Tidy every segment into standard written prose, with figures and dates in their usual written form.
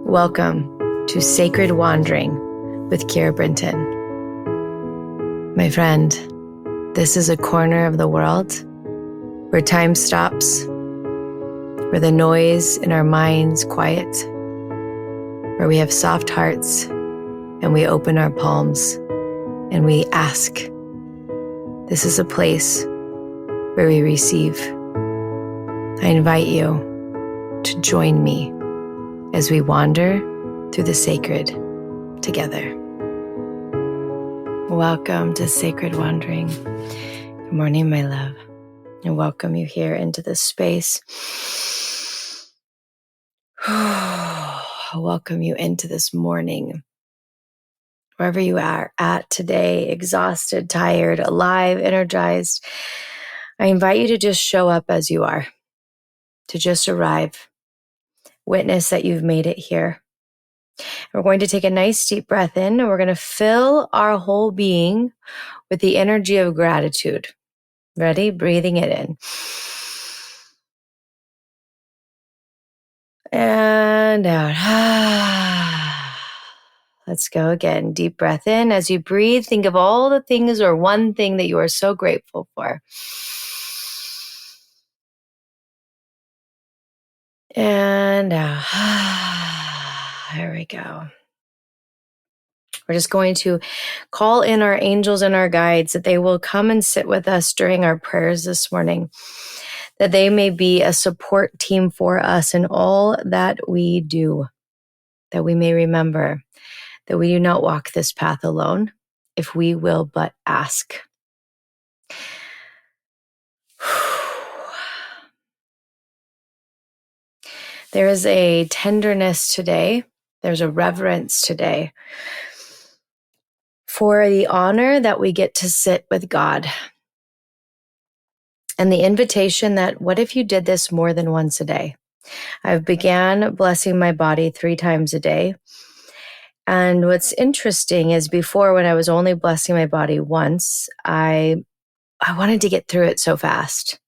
Welcome to Sacred Wandering with Kira Brinton. My friend, this is a corner of the world where time stops, where the noise in our minds quiet, where we have soft hearts and we open our palms and we ask. This is a place where we receive. I invite you to join me as we wander through the sacred together. Welcome to Sacred Wandering. Good morning, my love. I welcome you here into this space. I welcome you into this morning. Wherever you are at today, exhausted, tired, alive, energized, I invite you to just show up as you are, to just arrive. Witness that you've made it here. We're going to take a nice deep breath in, and we're going to fill our whole being with the energy of gratitude. Ready? Breathing it in. And out. Let's go again. Deep breath in. As you breathe, think of all the things or one thing that you are so grateful for. And out. There we go. We're just going to call in our angels and our guides that they will come and sit with us during our prayers this morning, that they may be a support team for us in all that we do, that we may remember that we do not walk this path alone if we will but ask. There is a tenderness today. There's a reverence today for the honor that we get to sit with God. And the invitation that, what if you did this more than once a day? I've began blessing my body 3 times a day. And what's interesting is before, when I was only blessing my body once, I wanted to get through it so fast.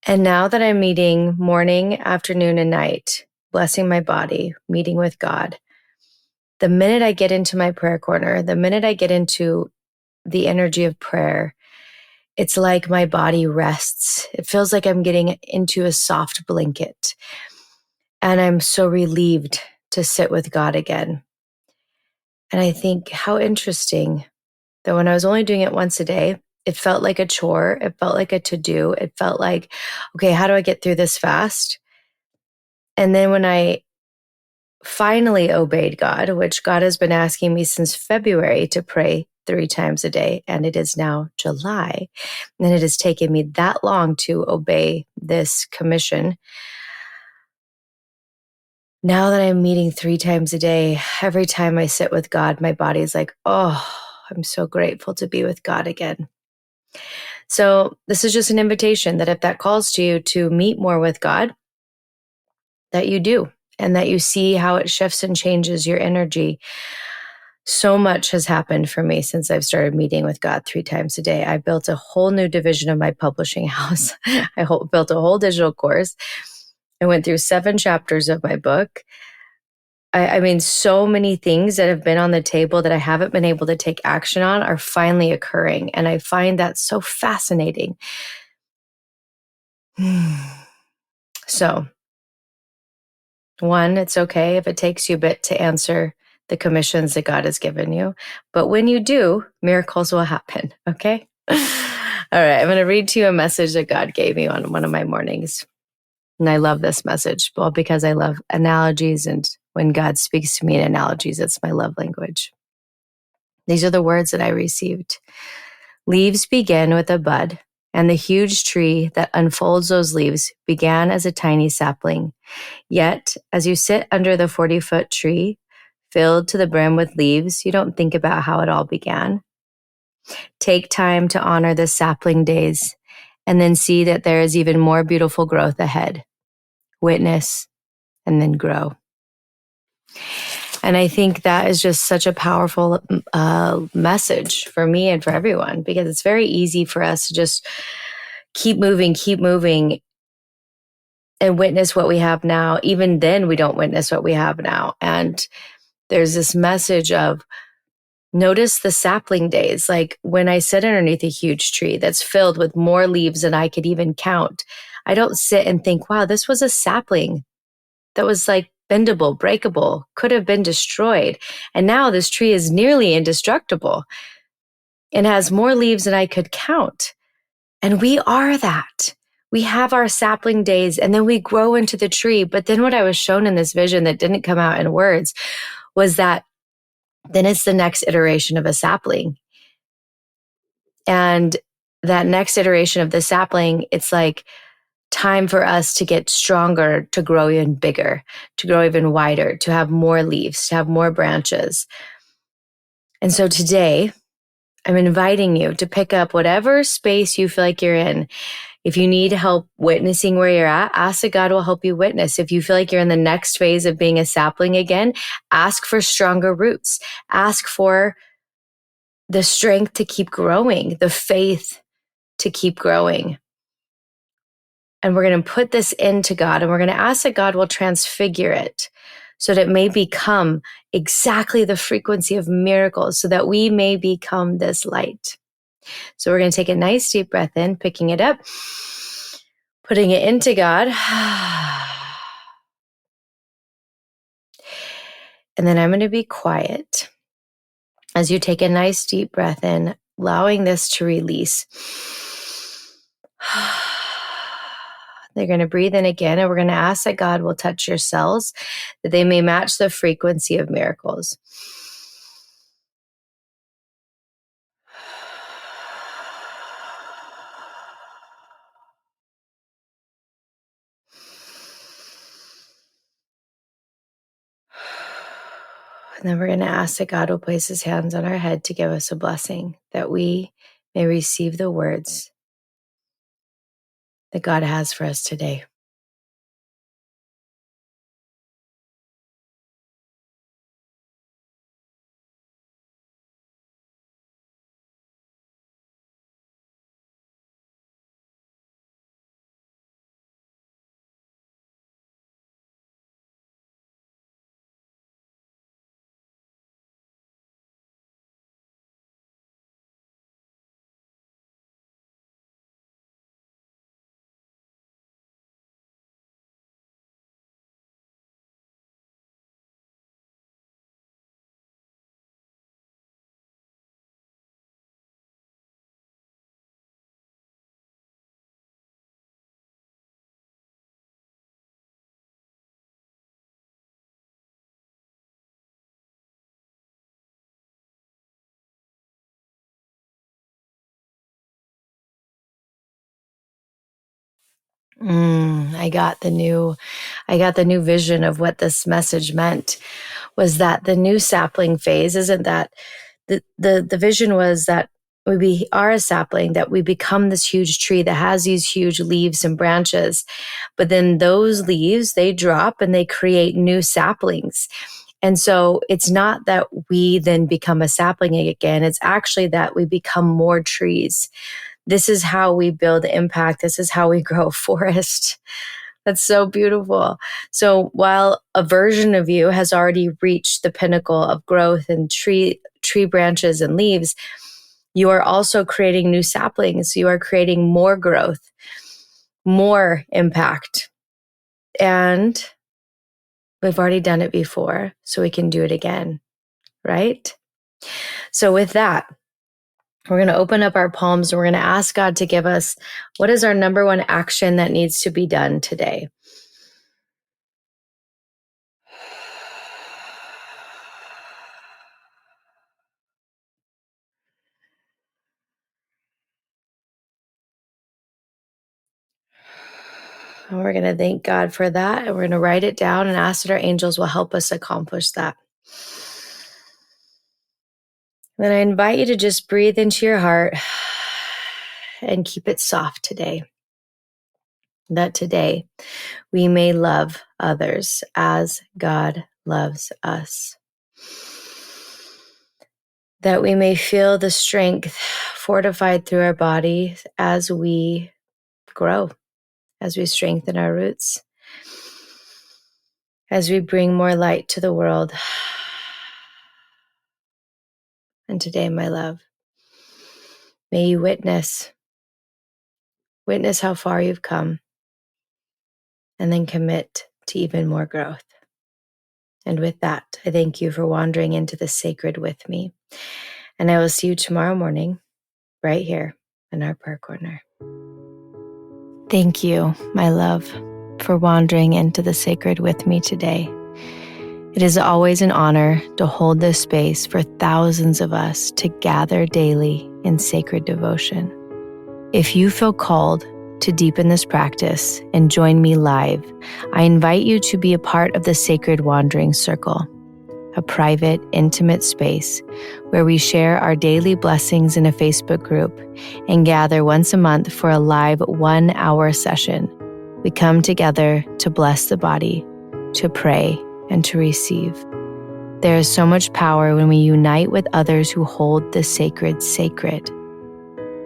And now that I'm meeting morning, afternoon, and night, blessing my body, meeting with God, the minute I get into my prayer corner, the minute I get into the energy of prayer, it's like my body rests. It feels like I'm getting into a soft blanket. And I'm so relieved to sit with God again. And I think how interesting that when I was only doing it once a day, it felt like a chore. It felt like a to-do. It felt like, okay, how do I get through this fast? And then when I finally obeyed God, which God has been asking me since February to pray 3 times a day, and it is now July, and it has taken me that long to obey this commission. Now that I'm meeting 3 times a day, every time I sit with God, my body's like, oh, I'm so grateful to be with God again. So this is just an invitation that if that calls to you to meet more with God, that you do, and that you see how it shifts and changes your energy. So much has happened for me since I've started meeting with God 3 times a day. I built a whole new division of my publishing house. I built a whole digital course. I went through 7 chapters of my book. I mean, so many things that have been on the table that I haven't been able to take action on are finally occurring. And I find that so fascinating. So, 1, it's okay if it takes you a bit to answer the commissions that God has given you. But when you do, miracles will happen, okay? All right, I'm going to read to you a message that God gave me on one of my mornings. And I love this message, well, because I love analogies, and when God speaks to me in analogies, it's my love language. These are the words that I received. Leaves begin with a bud, and the huge tree that unfolds those leaves began as a tiny sapling. Yet, as you sit under the 40-foot tree, filled to the brim with leaves, you don't think about how it all began. Take time to honor the sapling days, and then see that there is even more beautiful growth ahead. Witness, and then grow. And I think that is just such a powerful message for me and for everyone, because it's very easy for us to just keep moving, and witness what we have now. Even then, we don't witness what we have now. And there's this message of notice the sapling days. Like when I sit underneath a huge tree that's filled with more leaves than I could even count, I don't sit and think, wow, this was a sapling that was like bendable, breakable, could have been destroyed. And now this tree is nearly indestructible and has more leaves than I could count. And we are that. We have our sapling days and then we grow into the tree. But then what I was shown in this vision that didn't come out in words was that then it's the next iteration of a sapling. And that next iteration of the sapling, it's like time for us to get stronger, to grow even bigger, to grow even wider, to have more leaves, to have more branches. And so today, I'm inviting you to pick up whatever space you feel like you're in. If you need help witnessing where you're at, ask that God will help you witness. If you feel like you're in the next phase of being a sapling again, ask for stronger roots. Ask for the strength to keep growing, the faith to keep growing. And we're going to put this into God and we're going to ask that God will transfigure it so that it may become exactly the frequency of miracles so that we may become this light. So we're going to take a nice deep breath in, picking it up, putting it into God. And then I'm going to be quiet as you take a nice deep breath in, allowing this to release. They're going to breathe in again, and we're going to ask that God will touch your cells, that they may match the frequency of miracles. And then we're going to ask that God will place his hands on our head to give us a blessing, that we may receive the words that God has for us today. I got the new vision of what this message meant was that the new sapling phase isn't that the vision was that we are a sapling, that we become this huge tree that has these huge leaves and branches, but then those leaves, they drop and they create new saplings. And so it's not that we then become a sapling again. It's actually that we become more trees. This is how we build impact. This is how we grow a forest. That's so beautiful. So while a version of you has already reached the pinnacle of growth and tree branches and leaves, you are also creating new saplings. You are creating more growth, more impact. And we've already done it before, so we can do it again, right? So with that, we're going to open up our palms and we're going to ask God to give us what is our number one action that needs to be done today. And we're going to thank God for that. And we're going to write it down and ask that our angels will help us accomplish that. Then I invite you to just breathe into your heart and keep it soft today. That today we may love others as God loves us. That we may feel the strength fortified through our body as we grow, as we strengthen our roots, as we bring more light to the world. And today, my love, may you witness how far you've come, and then commit to even more growth. And with that, I thank you for wandering into the sacred with me. And I will see you tomorrow morning, right here in our prayer corner. Thank you, my love, for wandering into the sacred with me today. It is always an honor to hold this space for thousands of us to gather daily in sacred devotion. If you feel called to deepen this practice and join me live, I invite you to be a part of the Sacred Wandering Circle, a private, intimate space where we share our daily blessings in a Facebook group and gather once a month for a live 1-hour session. We come together to bless the body, to pray, and to receive. There is so much power when we unite with others who hold the sacred sacred.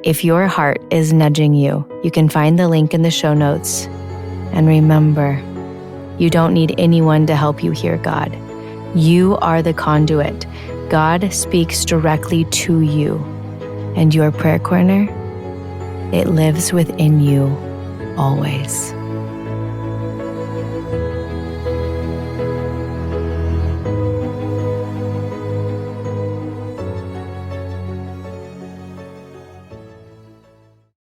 If your heart is nudging you, you can find the link in the show notes. And remember, you don't need anyone to help you hear God. You are the conduit. God speaks directly to you. And your prayer corner, it lives within you always.